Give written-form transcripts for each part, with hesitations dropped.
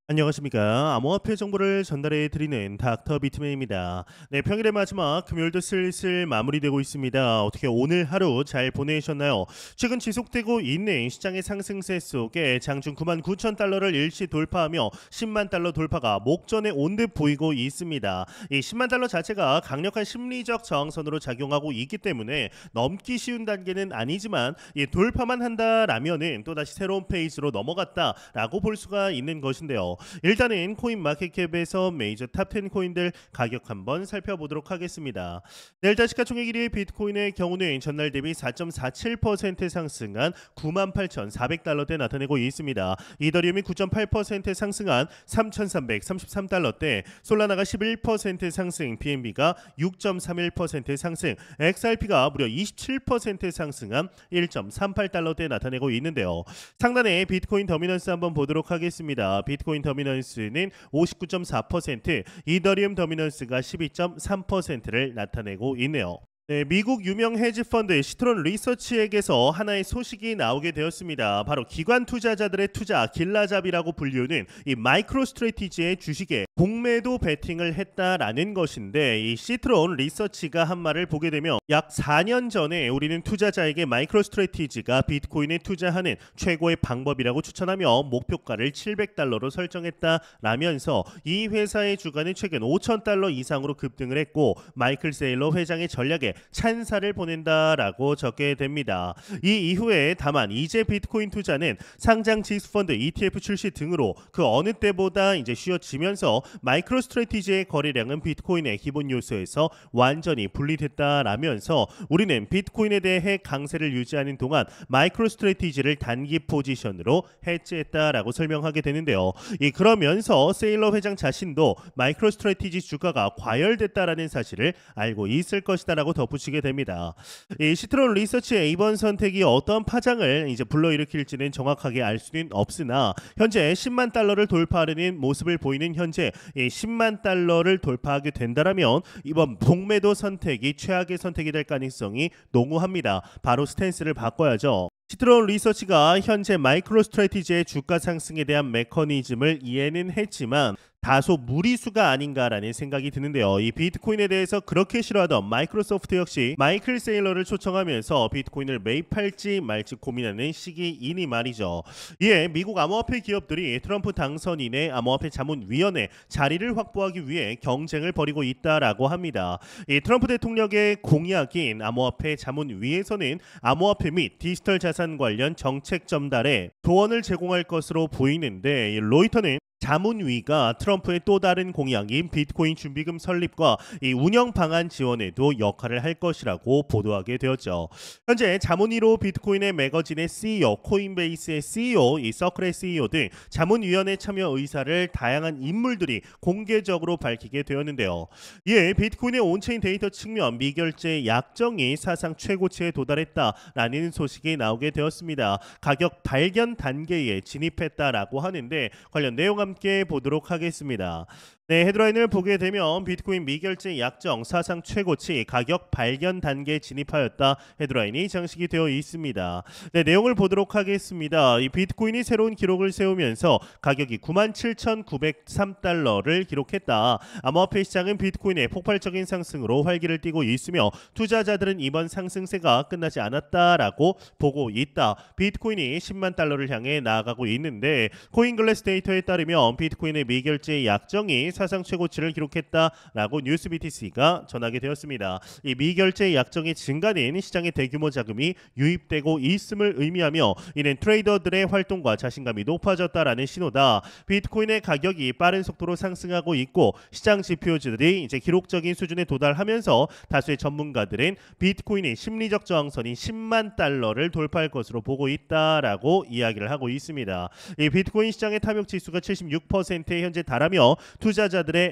안녕하십니까. 암호화폐 정보를 전달해 드리는 닥터 비트맨입니다. 네, 평일의 마지막 금요일도 슬슬 마무리되고 있습니다. 어떻게 오늘 하루 잘 보내셨나요? 최근 지속되고 있는 시장의 상승세 속에 장중 9만 9천 달러를 일시 돌파하며 10만 달러 돌파가 목전에 온 듯 보이고 있습니다. 이 10만 달러 자체가 강력한 심리적 저항선으로 작용하고 있기 때문에 넘기 쉬운 단계는 아니지만 이 돌파만 한다라면은 또다시 새로운 페이지로 넘어갔다라고 볼 수가 있는 것인데요. 일단은 코인 마켓캡에서 메이저 탑10 코인들 가격 한번 살펴보도록 하겠습니다. 네, 일단 시가총액 1위 비트코인의 경우는 전날 대비 4.47% 상승한 98,400달러대 나타내고 있습니다. 이더리움이 9.8% 상승한 3,333달러대, 솔라나가 11% 상승, BNB가 6.31% 상승, XRP가 무려 27% 상승한 1.38달러대 나타내고 있는데요. 상단에 비트코인 더미넌스 한번 보도록 하겠습니다. 비트코인 더미넌스는 59.4%, 이더리움 더미넌스가 12.3%를 나타내고 있네요. 네, 미국 유명 헤지펀드 시트론 리서치에게서 하나의 소식이 나오게 되었습니다. 바로 기관 투자자들의 투자 길라잡이라고 불리우는 이 마이크로 스트래티지의 주식에 공매도 베팅을 했다라는 것인데, 이 시트론 리서치가 한 말을 보게 되면 약 4년 전에 우리는 투자자에게 마이크로 스트래티지가 비트코인에 투자하는 최고의 방법이라고 추천하며 목표가를 700달러로 설정했다라면서 이 회사의 주가는 최근 5,000달러 이상으로 급등을 했고 마이클 세일러 회장의 전략에 찬사를 보낸다라고 적게 됩니다. 이 이후에 다만 이제 비트코인 투자는 상장 지수펀드 ETF 출시 등으로 그 어느 때보다 이제 쉬워지면서 마이크로 스트래티지의 거래량은 비트코인의 기본 요소에서 완전히 분리됐다라면서 우리는 비트코인에 대해 강세를 유지하는 동안 마이크로 스트래티지를 단기 포지션으로 해지했다라고 설명하게 되는데요. 그러면서 세일러 회장 자신도 마이크로 스트래티지 주가가 과열됐다라는 사실을 알고 있을 것이다라고 덧붙이게 됩니다. 이 시트론 리서치의 이번 선택이 어떤 파장을 이제 불러일으킬지는 정확하게 알 수는 없으나 현재 10만 달러를 돌파하려는 모습을 보이는 현재 이 10만 달러를 돌파하게 된다라면 이번 공매도 선택이 최악의 선택이 될 가능성이 농후합니다. 바로 스탠스를 바꿔야죠. 시트론 리서치가 현재 마이크로 스트래티지의 주가 상승에 대한 메커니즘을 이해는 했지만 다소 무리수가 아닌가라는 생각이 드는데요. 이 비트코인에 대해서 그렇게 싫어하던 마이크로소프트 역시 마이클 세일러를 초청하면서 비트코인을 매입할지 말지 고민하는 시기이니 말이죠. 이에 미국 암호화폐 기업들이 트럼프 당선인의 암호화폐 자문위원회 자리를 확보하기 위해 경쟁을 벌이고 있다라고 합니다. 이 트럼프 대통령의 공약인 암호화폐 자문위에서는 암호화폐 및 디지털 자산 관련 정책 전달에 조언을 제공할 것으로 보이는데, 로이터는 자문위가 트럼프의 또 다른 공약인 비트코인 준비금 설립과 이 운영 방안 지원에도 역할을 할 것이라고 보도하게 되었죠. 현재 자문위로 비트코인의 매거진의 CEO, 코인베이스의 CEO, 이 서클의 CEO 등 자문위원회 참여 의사를 다양한 인물들이 공개적으로 밝히게 되었는데요. 이에 비트코인의 온체인 데이터 측면 미결제 약정이 사상 최고치에 도달했다라는 소식이 나오게 되었습니다. 가격 발견 단계에 진입했다라고 하는데 관련 내용 함께 보도록 하겠습니다. 네, 헤드라인을 보게 되면 비트코인 미결제 약정 사상 최고치 가격 발견 단계에 진입하였다, 헤드라인이 장식이 되어 있습니다. 네, 내용을 보도록 하겠습니다. 이 비트코인이 새로운 기록을 세우면서 가격이 97,903달러를 기록했다. 암호화폐 시장은 비트코인의 폭발적인 상승으로 활기를 띠고 있으며 투자자들은 이번 상승세가 끝나지 않았다라고 보고 있다. 비트코인이 10만 달러를 향해 나아가고 있는데, 코인글래스 데이터에 따르면 비트코인의 미결제 약정이 사상 최고치를 기록했다라고 뉴스 BTC가 전하게 되었습니다. 이 미결제 약정의 증가는 시장의 대규모 자금이 유입되고 있음을 의미하며 이는 트레이더들의 활동과 자신감이 높아졌다라는 신호다. 비트코인의 가격이 빠른 속도로 상승하고 있고 시장 지표들이 이제 기록적인 수준에 도달하면서 다수의 전문가들은 비트코인의 심리적 저항선인 10만 달러를 돌파할 것으로 보고 있다라고 이야기를 하고 있습니다. 이 비트코인 시장의 탐욕 지수가 76%에 현재 달하며 투자자들의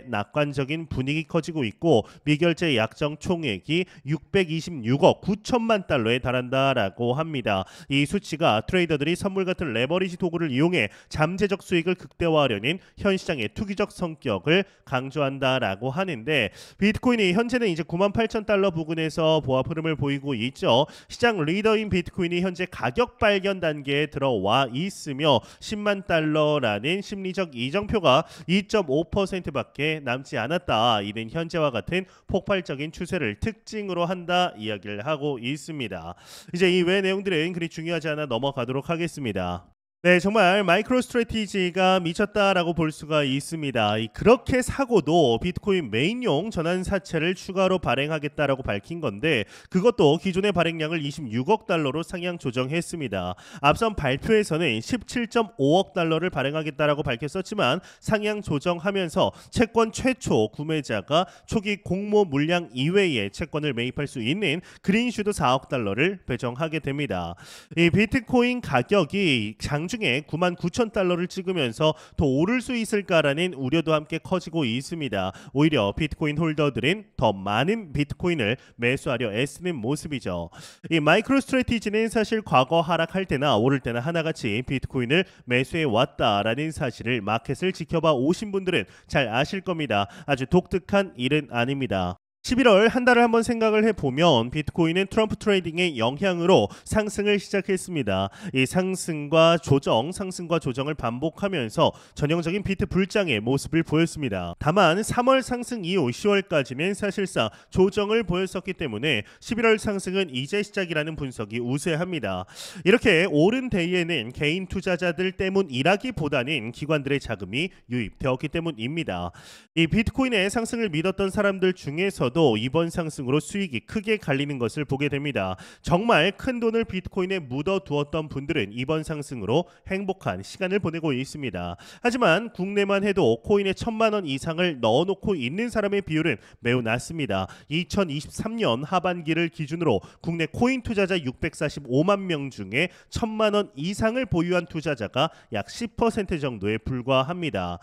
낙관적인 분위기 커지고 있고 미결제 약정 총액이 626억 9천만 달러에 달한다라고 합니다. 이 수치가 트레이더들이 선물 같은 레버리지 도구를 이용해 잠재적 수익을 극대화하려는 현 시장의 투기적 성격을 강조한다라고 하는데, 비트코인이 현재는 이제 98,000달러 부근에서 보합 흐름을 보이고 있죠. 시장 리더인 비트코인이 현재 가격 발견 단계에 들어와 있으며 10만 달러라는 심리적 실질적 이정표가 2.5%밖에 남지 않았다. 이는 현재와 같은 폭발적인 추세를 특징으로 한다 이야기를 하고 있습니다. 이제 이 외 내용들은 그리 중요하지 않아 넘어가도록 하겠습니다. 네, 정말 마이크로 스트래티지가 미쳤다라고 볼 수가 있습니다. 그렇게 사고도 비트코인 메인용 전환 사채를 추가로 발행하겠다라고 밝힌 건데 그것도 기존의 발행량을 26억 달러로 상향 조정했습니다. 앞선 발표에서는 17.5억 달러를 발행하겠다라고 밝혔었지만 상향 조정하면서 채권 최초 구매자가 초기 공모 물량 이외의 채권을 매입할 수 있는 그린슈드 4억 달러를 배정하게 됩니다. 이 비트코인 가격이 장중에 99,000달러를 찍으면서 더 오를 수 있을까라는 우려도 함께 커지고 있습니다. 오히려 비트코인 홀더들은 더 많은 비트코인을 매수하려 애쓰는 모습이죠. 이 마이크로 스트래티지는 사실 과거 하락할 때나 오를 때나 하나같이 비트코인을 매수해 왔다라는 사실을 마켓을 지켜봐 오신 분들은 잘 아실 겁니다. 아주 독특한 일은 아닙니다. 11월 한 달을 한번 생각을 해보면 비트코인은 트럼프 트레이딩의 영향으로 상승을 시작했습니다. 이 상승과 조정을 반복하면서 전형적인 비트 불장의 모습을 보였습니다. 다만 3월 상승 이후 10월까지는 사실상 조정을 보였었기 때문에 11월 상승은 이제 시작이라는 분석이 우세합니다. 이렇게 오른 데이에는 개인 투자자들 때문이라기보다는 기관들의 자금이 유입되었기 때문입니다. 이 비트코인의 상승을 믿었던 사람들 중에서도 이번 상승으로 수익이 크게 갈리는 것을 보게 됩니다. 정말 큰 돈을 비트코인에 묻어두었던 분들은 이번 상승으로 행복한 시간을 보내고 있습니다. 하지만 국내만 해도 코인에 1,000만 원 이상을 넣어놓고 있는 사람의 비율은 매우 낮습니다. 2023년 하반기를 기준으로 국내 코인 투자자 645만 명 중에 1,000만 원 이상을 보유한 투자자가 약 10% 정도에 불과합니다.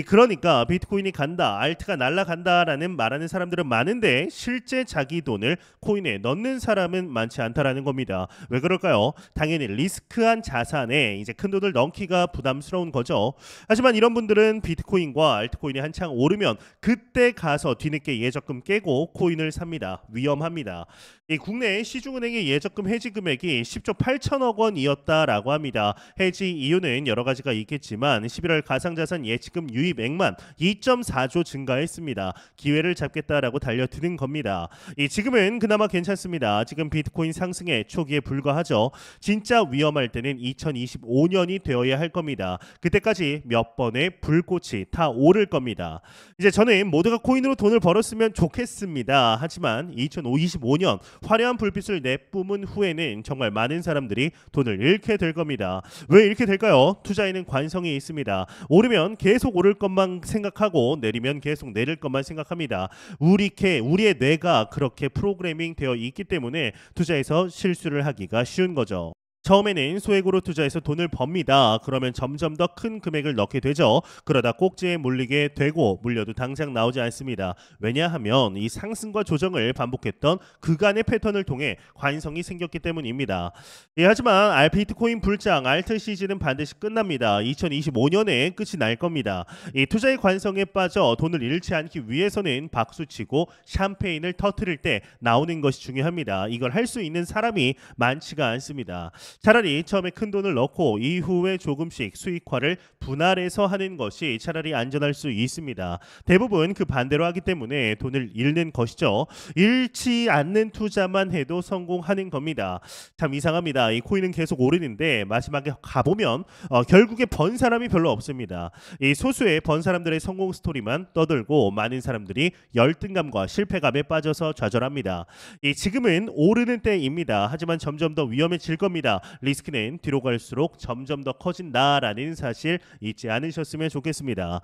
그러니까 비트코인이 간다, 알트가 날아간다라는 말하는 사람들은 많은데 실제 자기 돈을 코인에 넣는 사람은 많지 않다라는 겁니다. 왜 그럴까요? 당연히 리스크한 자산에 이제 큰 돈을 넣기가 부담스러운 거죠. 하지만 이런 분들은 비트코인과 알트코인이 한창 오르면 그때 가서 뒤늦게 예적금 깨고 코인을 삽니다. 위험합니다. 이 국내 시중은행의 예적금 해지 금액이 10조 8천억 원이었다라고 합니다. 해지 이유는 여러 가지가 있겠지만 11월 가상자산 예치금 유입액만 2.4조 증가했습니다. 기회를 잡겠다라고 달려드는 겁니다. 지금은 그나마 괜찮습니다. 지금 비트코인 상승의 초기에 불과하죠. 진짜 위험할 때는 2025년이 되어야 할 겁니다. 그때까지 몇 번의 불꽃이 타 오를 겁니다. 이제 저는 모두가 코인으로 돈을 벌었으면 좋겠습니다. 하지만 2025년 화려한 불빛을 내뿜은 후에는 정말 많은 사람들이 돈을 잃게 될 겁니다. 왜 잃게 될까요? 투자에는 관성이 있습니다. 오르면 계속 오를 것만 생각하고 내리면 계속 내릴 것만 생각합니다. 우리의 뇌가 그렇게 프로그래밍 되어 있기 때문에 투자에서 실수를 하기가 쉬운 거죠. 처음에는 소액으로 투자해서 돈을 법니다. 그러면 점점 더 큰 금액을 넣게 되죠. 그러다 꼭지에 몰리게 되고 물려도 당장 나오지 않습니다. 왜냐하면 이 상승과 조정을 반복했던 그간의 패턴을 통해 관성이 생겼기 때문입니다. 하지만 비트코인 불장 알트 시즌은 반드시 끝납니다. 2025년에 끝이 날 겁니다. 투자의 관성에 빠져 돈을 잃지 않기 위해서는 박수치고 샴페인을 터뜨릴 때 나오는 것이 중요합니다. 이걸 할 수 있는 사람이 많지가 않습니다. 차라리 처음에 큰 돈을 넣고 이후에 조금씩 수익화를 분할해서 하는 것이 차라리 안전할 수 있습니다. 대부분 그 반대로 하기 때문에 돈을 잃는 것이죠. 잃지 않는 투자만 해도 성공하는 겁니다. 참 이상합니다. 이 코인은 계속 오르는데 마지막에 가보면 결국에 번 사람이 별로 없습니다. 이 소수의 번 사람들의 성공 스토리만 떠들고 많은 사람들이 열등감과 실패감에 빠져서 좌절합니다. 지금은 오르는 때입니다. 하지만 점점 더 위험해질 겁니다. 리스크는 뒤로 갈수록 점점 더 커진다라는 사실 잊지 않으셨으면 좋겠습니다.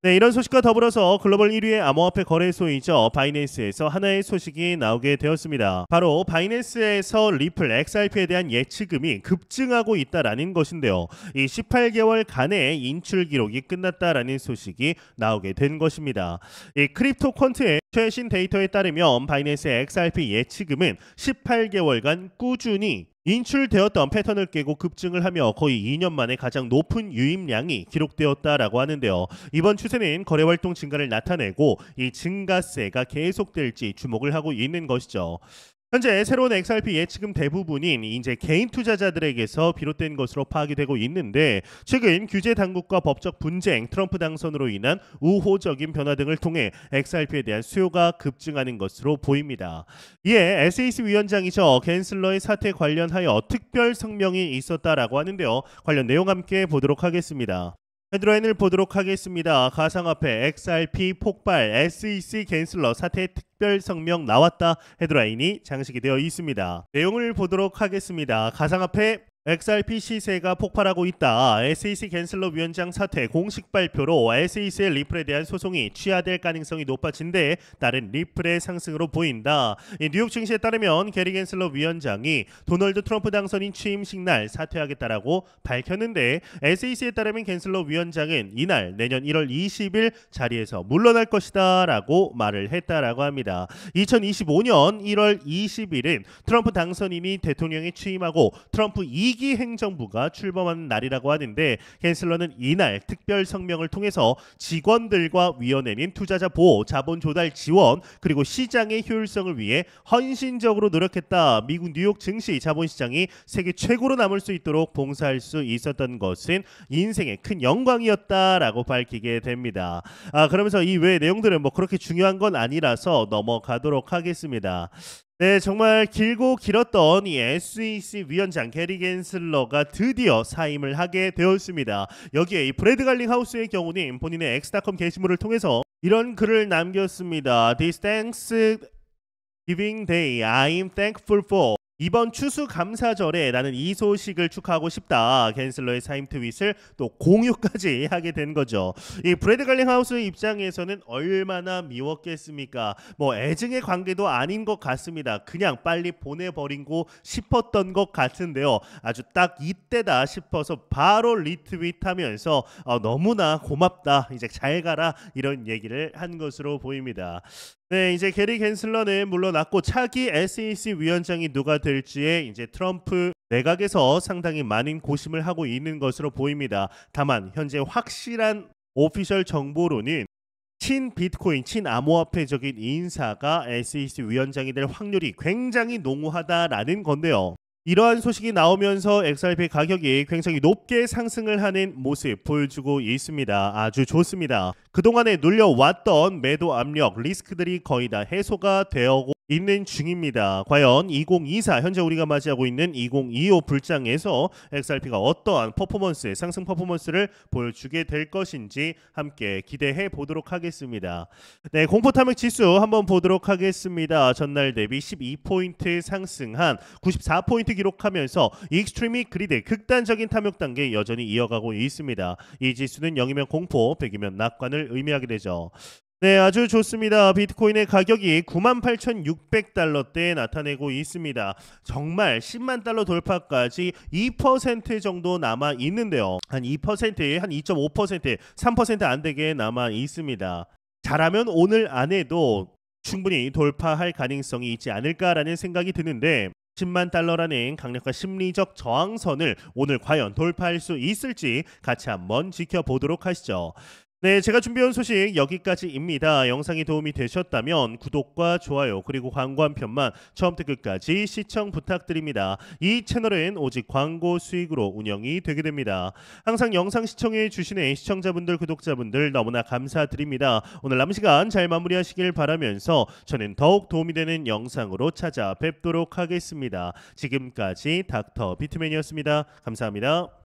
네, 이런 소식과 더불어서 글로벌 1위의 암호화폐 거래소이죠. 바이낸스에서 하나의 소식이 나오게 되었습니다. 바로 바이낸스에서 리플 XRP에 대한 예치금이 급증하고 있다라는 것인데요. 이 18개월간의 인출 기록이 끝났다라는 소식이 나오게 된 것입니다. 이 크립토 퀀트의 최신 데이터에 따르면 바이낸스의 XRP 예치금은 18개월간 꾸준히 인출되었던 패턴을 깨고 급증을 하며 거의 2년 만에 가장 높은 유입량이 기록되었다라고 하는데요. 이번 추세는 거래 활동 증가를 나타내고 이 증가세가 계속될지 주목을 하고 있는 것이죠. 현재 새로운 XRP 예치금 대부분인 이제 개인 투자자들에게서 비롯된 것으로 파악이 되고 있는데 최근 규제 당국과 법적 분쟁, 트럼프 당선으로 인한 우호적인 변화 등을 통해 XRP에 대한 수요가 급증하는 것으로 보입니다. 이에 SEC 위원장이죠. 갠슬러의 사태 관련하여 특별 성명이 있었다라고 하는데요. 관련 내용 함께 보도록 하겠습니다. 헤드라인을 보도록 하겠습니다. 가상화폐 XRP 폭발 SEC 갠슬러 사태 특별 성명 나왔다. 헤드라인이 장식이 되어 있습니다. 내용을 보도록 하겠습니다. 가상화폐 XRP 시세가 폭발하고 있다. SEC 갠슬러 위원장 사퇴 공식 발표로 SEC의 리플에 대한 소송이 취하될 가능성이 높아진 데 따른 리플의 상승으로 보인다. 뉴욕 증시에 따르면 게리 갠슬러 위원장이 도널드 트럼프 당선인 취임식 날 사퇴하겠다라고 밝혔는데 SEC에 따르면 갠슬러 위원장은 이날 내년 1월 20일 자리에서 물러날 것이다 라고 말을 했다라고 합니다. 2025년 1월 20일은 트럼프 당선인이 대통령에 취임하고 트럼프 2기 행정부가 출범하는 날이라고 하는데 갠슬러는 이날 특별 성명을 통해서 직원들과 위원회인 투자자 보호, 자본 조달 지원 그리고 시장의 효율성을 위해 헌신적으로 노력했다. 미국 뉴욕 증시 자본시장이 세계 최고로 남을 수 있도록 봉사할 수 있었던 것은 인생의 큰 영광이었다라고 밝히게 됩니다. 그러면서 이 외의 내용들은 뭐 그렇게 중요한 건 아니라서 넘어가도록 하겠습니다. 네, 정말 길고 길었던 이 SEC 위원장 게리 갠슬러가 드디어 사임을 하게 되었습니다. 여기에 이 브래드 갈링 하우스의 경우는 본인의 X.com 게시물을 통해서 이런 글을 남겼습니다. This Thanksgiving Day, I'm thankful for. 이번 추수감사절에 나는 이 소식을 축하하고 싶다. 갠슬러의 사임 트윗을 또 공유까지 하게 된 거죠. 이 브래드 갈링 하우스 입장에서는 얼마나 미웠겠습니까? 뭐 애증의 관계도 아닌 것 같습니다. 그냥 빨리 보내버리고 싶었던 것 같은데요. 아주 딱 이때다 싶어서 바로 리트윗하면서 너무나 고맙다. 이제 잘 가라 이런 얘기를 한 것으로 보입니다. 네, 이제 게리 갠슬러는 물러났고 차기 SEC 위원장이 누가 될지에 이제 트럼프 내각에서 상당히 많은 고심을 하고 있는 것으로 보입니다. 다만 현재 확실한 오피셜 정보로는 친 비트코인, 친 암호화폐적인 인사가 SEC 위원장이 될 확률이 굉장히 농후하다라는 건데요. 이러한 소식이 나오면서 XRP 가격이 굉장히 높게 상승을 하는 모습 보여주고 있습니다. 아주 좋습니다. 그동안에 눌려왔던 매도 압력, 리스크들이 거의 다 해소가 되어고 있는 중입니다. 과연 2024 현재 우리가 맞이하고 있는 2025 불장에서 XRP가 어떠한 퍼포먼스, 상승 퍼포먼스를 보여주게 될 것인지 함께 기대해 보도록 하겠습니다. 네, 공포 탐욕 지수 한번 보도록 하겠습니다. 전날 대비 12포인트 상승한 94포인트 기록하면서 익스트리미 그리드 극단적인 탐욕 단계 여전히 이어가고 있습니다. 이 지수는 0이면 공포, 100이면 낙관을 의미하게 되죠. 네, 아주 좋습니다. 비트코인의 가격이 98,600달러대에 나타내고 있습니다. 정말 10만 달러 돌파까지 2% 정도 남아 있는데요. 한 2%, 한 2.5%, 3% 안 되게 남아 있습니다. 잘하면 오늘 안에도 충분히 돌파할 가능성이 있지 않을까라는 생각이 드는데 10만 달러라는 강력한 심리적 저항선을 오늘 과연 돌파할 수 있을지 같이 한번 지켜보도록 하시죠. 네, 제가 준비한 소식 여기까지입니다. 영상이 도움이 되셨다면 구독과 좋아요 그리고 광고 한 편만 처음부터 끝까지 시청 부탁드립니다. 이 채널은 오직 광고 수익으로 운영이 되게 됩니다. 항상 영상 시청해 주시는 시청자분들 구독자분들 너무나 감사드립니다. 오늘 남은 시간 잘 마무리하시길 바라면서 저는 더욱 도움이 되는 영상으로 찾아뵙도록 하겠습니다. 지금까지 닥터 비트맨이었습니다. 감사합니다.